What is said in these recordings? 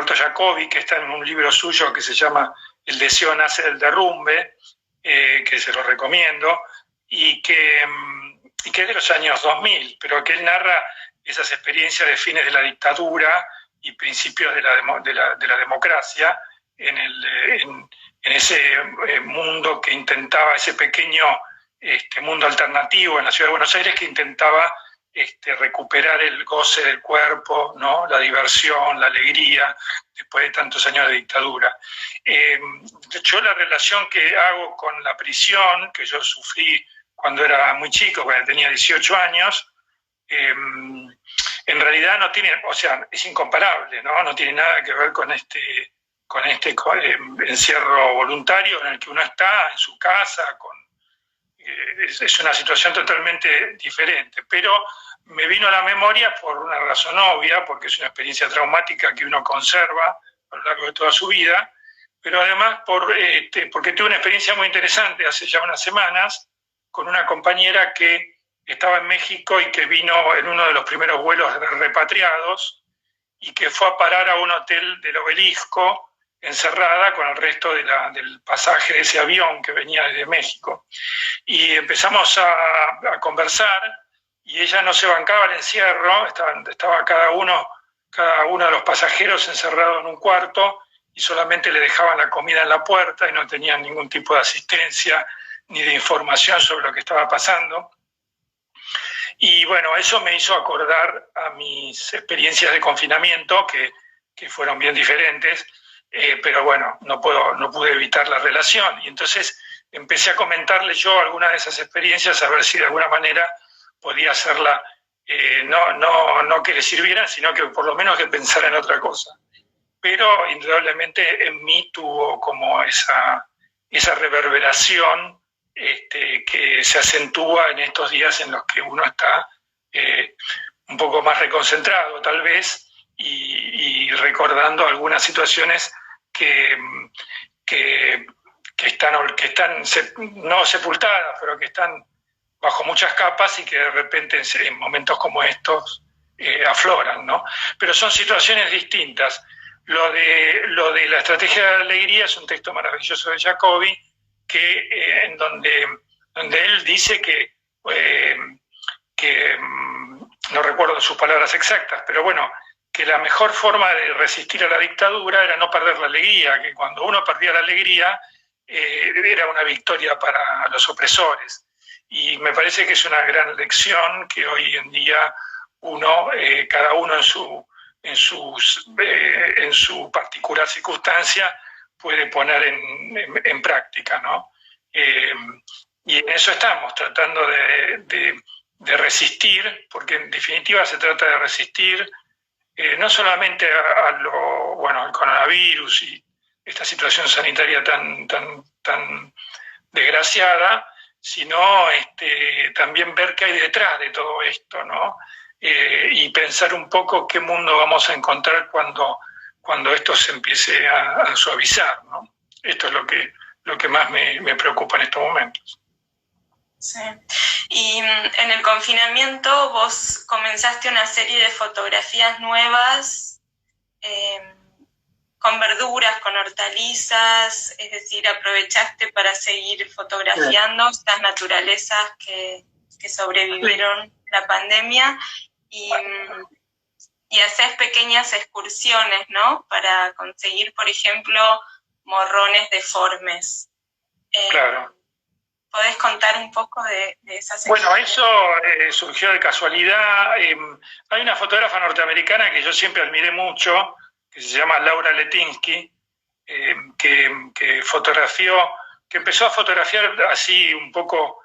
Roberto Jacobi, que está en un libro suyo que se llama El deseo nace del derrumbe, que se lo recomiendo, y que es de los años 2000, pero que él narra esas experiencias de fines de la dictadura y principios de la democracia en ese mundo que intentaba, ese pequeño mundo alternativo en la ciudad de Buenos Aires que intentaba recuperar el goce del cuerpo, ¿no? La diversión, la alegría, después de tantos años de dictadura. Yo la relación que hago con la prisión, que yo sufrí cuando era muy chico, cuando tenía 18 años, en realidad no tiene, o sea, es incomparable, ¿no? No tiene nada que ver con este encierro voluntario en el que uno está en su casa, es una situación totalmente diferente, pero me vino a la memoria por una razón obvia, porque es una experiencia traumática que uno conserva a lo largo de toda su vida, pero además porque tuve una experiencia muy interesante hace ya unas semanas con una compañera que estaba en México y que vino en uno de los primeros vuelos de repatriados y que fue a parar a un hotel del Obelisco encerrada con el resto del pasaje de ese avión que venía desde México. Y empezamos a conversar y ella no se bancaba el encierro, estaba cada uno de los pasajeros encerrado en un cuarto y solamente le dejaban la comida en la puerta y no tenían ningún tipo de asistencia ni de información sobre lo que estaba pasando. Y bueno, eso me hizo acordar a mis experiencias de confinamiento, que fueron bien diferentes, pero bueno, no pude evitar la relación. Y entonces empecé a comentarle yo algunas de esas experiencias, a ver si de alguna manera podía hacerla, no que le sirvieran, sino que por lo menos que pensara en otra cosa. Pero indudablemente en mí tuvo como esa reverberación que se acentúa en estos días en los que uno está un poco más reconcentrado tal vez y recordando algunas situaciones que están no sepultadas, pero que están bajo muchas capas y que de repente en momentos como estos afloran, ¿no? Pero son situaciones distintas. Lo de la estrategia de la alegría es un texto maravilloso de Jacobi, en donde él dice que no recuerdo sus palabras exactas, pero bueno, que la mejor forma de resistir a la dictadura era no perder la alegría, que cuando uno perdía la alegría era una victoria para los opresores. Y me parece que es una gran lección que hoy en día cada uno en su particular circunstancia puede poner en práctica, ¿no? Y en eso estamos, tratando de resistir, porque en definitiva se trata de resistir no solamente al coronavirus y esta situación sanitaria tan desgraciada, sino también ver qué hay detrás de todo esto, ¿no? Y pensar un poco qué mundo vamos a encontrar cuando esto se empiece a suavizar, ¿no? Esto es lo que más me preocupa en estos momentos. Sí. Y en el confinamiento vos comenzaste una serie de fotografías nuevas con verduras, con hortalizas, es decir, aprovechaste para seguir fotografiando estas naturalezas que sobrevivieron la pandemia y haces pequeñas excursiones, ¿no? Para conseguir, por ejemplo, morrones deformes. Claro. ¿Podés contar un poco de esas Bueno, experiencias? eso surgió de casualidad. Hay una fotógrafa norteamericana que yo siempre admiré mucho, que se llama Laura Letinsky, que empezó a fotografiar así un poco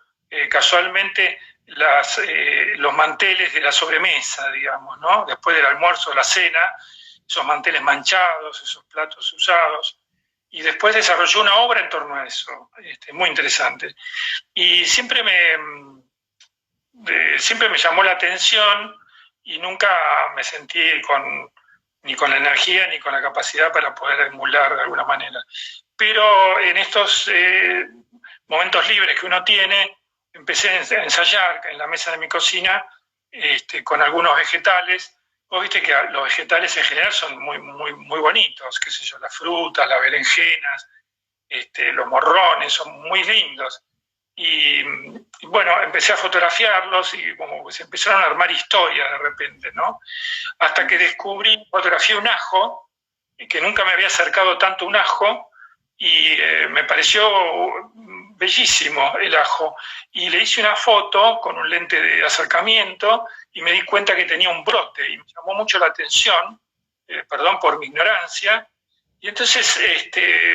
casualmente los manteles de la sobremesa, digamos, ¿no? Después del almuerzo, la cena, esos manteles manchados, esos platos usados. Y después desarrolló una obra en torno a eso, muy interesante. Y siempre me llamó la atención y nunca me sentí ni con la energía ni con la capacidad para poder emular de alguna manera. Pero en estos momentos libres que uno tiene, empecé a ensayar en la mesa de mi cocina con algunos vegetales, vos viste que los vegetales en general son muy bonitos, qué sé yo, las frutas, las berenjenas, los morrones, son muy lindos. Y bueno, empecé a fotografiarlos y como que se empezaron a armar historias de repente, ¿no? Hasta que fotografié un ajo, que nunca me había acercado tanto un ajo, y me pareció bellísimo el ajo. Y le hice una foto con un lente de acercamiento y me di cuenta que tenía un brote y me llamó mucho la atención, perdón por mi ignorancia, y entonces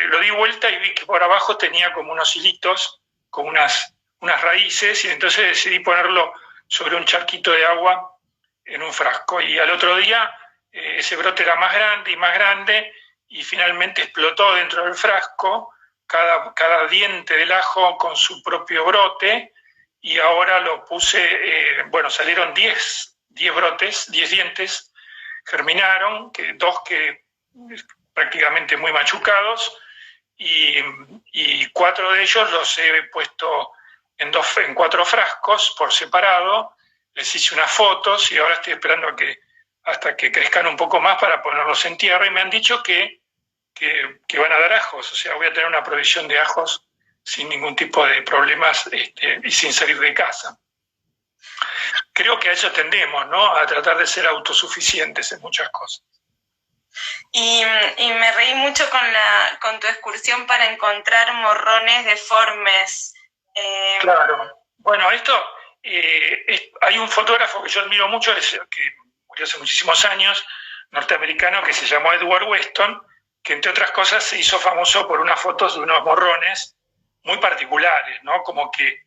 lo di vuelta y vi que por abajo tenía como unos hilitos, con unas raíces, y entonces decidí ponerlo sobre un charquito de agua en un frasco. Y al otro día ese brote era más grande, y finalmente explotó dentro del frasco, cada diente del ajo con su propio brote, y ahora lo puse, salieron 10 brotes, 10 dientes, germinaron, dos que prácticamente muy machucados, y 4 de ellos los he puesto en 4 frascos por separado, les hice unas fotos y ahora estoy esperando hasta que crezcan un poco más para ponerlos en tierra, y me han dicho que van a dar ajos, o sea, voy a tener una provisión de ajos sin ningún tipo de problemas y sin salir de casa. Creo que a eso tendemos, ¿no? A tratar de ser autosuficientes en muchas cosas. Y me reí mucho con tu excursión para encontrar morrones deformes. Claro. Bueno, hay un fotógrafo que yo admiro mucho, que murió hace muchísimos años, norteamericano, que se llamó Edward Weston, que entre otras cosas se hizo famoso por unas fotos de unos morrones muy particulares, ¿no? Como que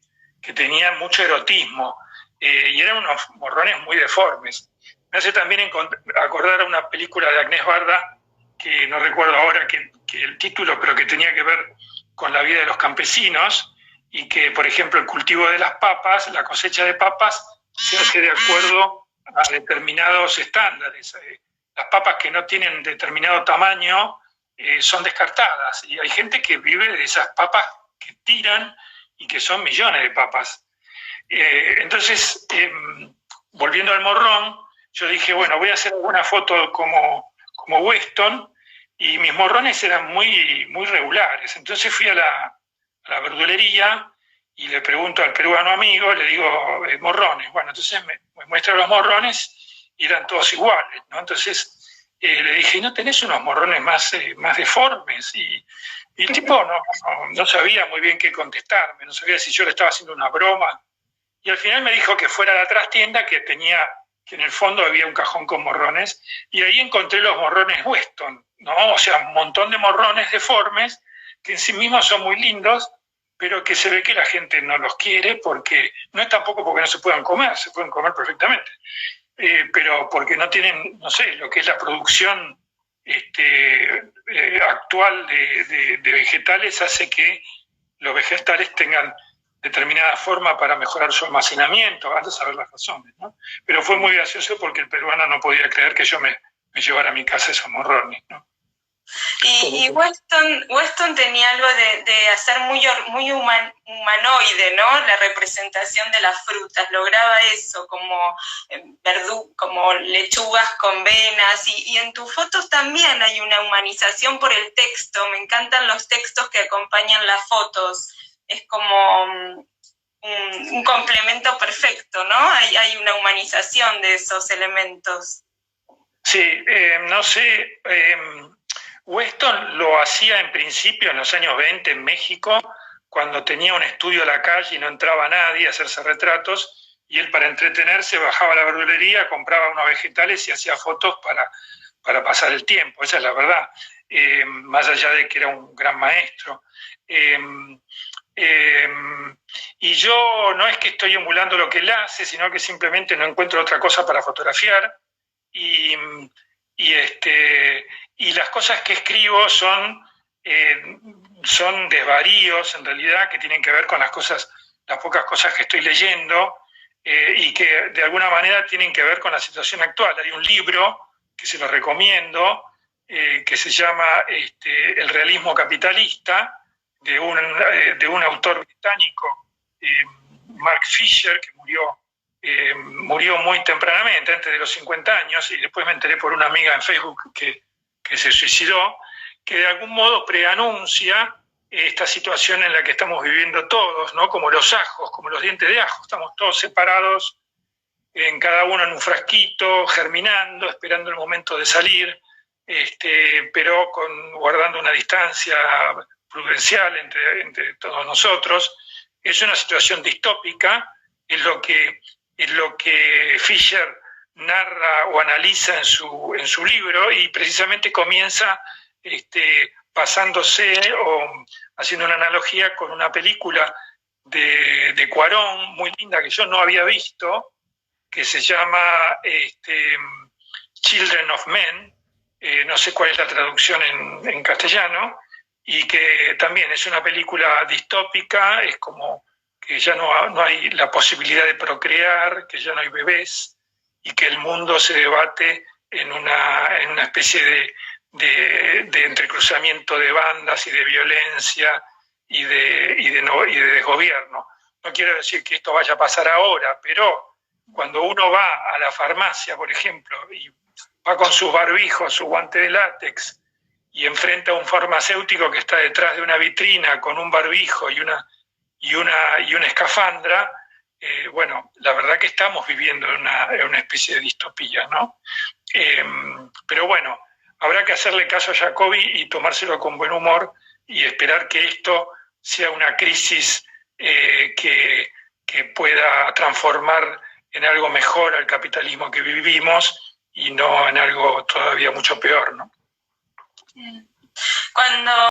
tenían mucho erotismo, y eran unos morrones muy deformes. Me hace también acordar a una película de Agnès Varda, que no recuerdo ahora que el título, pero que tenía que ver con la vida de los campesinos, y que, por ejemplo, el cultivo de las papas, la cosecha de papas, se hace de acuerdo a determinados estándares. Las papas que no tienen determinado tamaño son descartadas, y hay gente que vive de esas papas que tiran, y que son millones de papas. Entonces, volviendo al morrón, yo dije, bueno, voy a hacer alguna foto como Weston, y mis morrones eran muy regulares. Entonces fui a la verdulería y le pregunto al peruano amigo, le digo, morrones. Bueno, entonces me muestra los morrones y eran todos iguales, ¿no? Entonces le dije, ¿no tenés unos morrones más deformes? Y el tipo no sabía muy bien qué contestarme, no sabía si yo le estaba haciendo una broma. Y al final me dijo que fuera a la trastienda, que en el fondo había un cajón con morrones, y ahí encontré los morrones Weston, ¿no? O sea, un montón de morrones deformes que en sí mismos son muy lindos, pero que se ve que la gente no los quiere, porque no es tampoco porque no se puedan comer, se pueden comer perfectamente, pero porque no tienen, no sé, lo que es la producción actual de vegetales hace que los vegetales tengan determinada forma para mejorar su almacenamiento, antes de saber las razones, ¿no? Pero fue muy gracioso porque el peruano no podía creer que yo me llevara a mi casa esos morrones, ¿no? Y Weston tenía algo de hacer muy humanoide, ¿no? La representación de las frutas, lograba eso, como lechugas con venas, y en tus fotos también hay una humanización por el texto. Me encantan los textos que acompañan las fotos. Es como un complemento perfecto, ¿no? Hay una humanización de esos elementos. Sí, no sé, Weston lo hacía en principio en los años 20 en México, cuando tenía un estudio a la calle y no entraba nadie a hacerse retratos, y él, para entretenerse, bajaba a la verdulería, compraba unos vegetales y hacía fotos para pasar el tiempo. Esa es la verdad, más allá de que era un gran maestro. Y yo no es que estoy emulando lo que él hace, sino que simplemente no encuentro otra cosa para fotografiar, y las cosas que escribo son desvaríos, en realidad, que tienen que ver con las pocas cosas que estoy leyendo, y que de alguna manera tienen que ver con la situación actual. Hay un libro que se lo recomiendo, que se llama El realismo capitalista, de un autor británico, Mark Fisher, que murió murió muy tempranamente, antes de los 50 años, y después me enteré por una amiga en Facebook que se suicidó, que de algún modo preanuncia esta situación en la que estamos viviendo todos, ¿no? Como los ajos, como los dientes de ajo, estamos todos separados, en cada uno en un frasquito, germinando, esperando el momento de salir, pero guardando una distancia prudencial entre todos nosotros. Es una situación distópica, es lo que Fisher narra o analiza en su libro, y precisamente comienza basándose o haciendo una analogía con una película de Cuarón muy linda que yo no había visto, que se llama Children of Men, no sé cuál es la traducción en castellano, y que también es una película distópica, es como que ya no hay la posibilidad de procrear, que ya no hay bebés, y que el mundo se debate en una especie de entrecruzamiento de bandas y de violencia y de desgobierno. No quiero decir que esto vaya a pasar ahora, pero cuando uno va a la farmacia, por ejemplo, y va con sus barbijos, su guante de látex, y enfrenta a un farmacéutico que está detrás de una vitrina con un barbijo y una escafandra, bueno, la verdad que estamos viviendo en una especie de distopía, ¿no? Pero bueno, habrá que hacerle caso a Jacobi y tomárselo con buen humor y esperar que esto sea una crisis que pueda transformar en algo mejor al capitalismo que vivimos y no en algo todavía mucho peor, ¿no? Cuando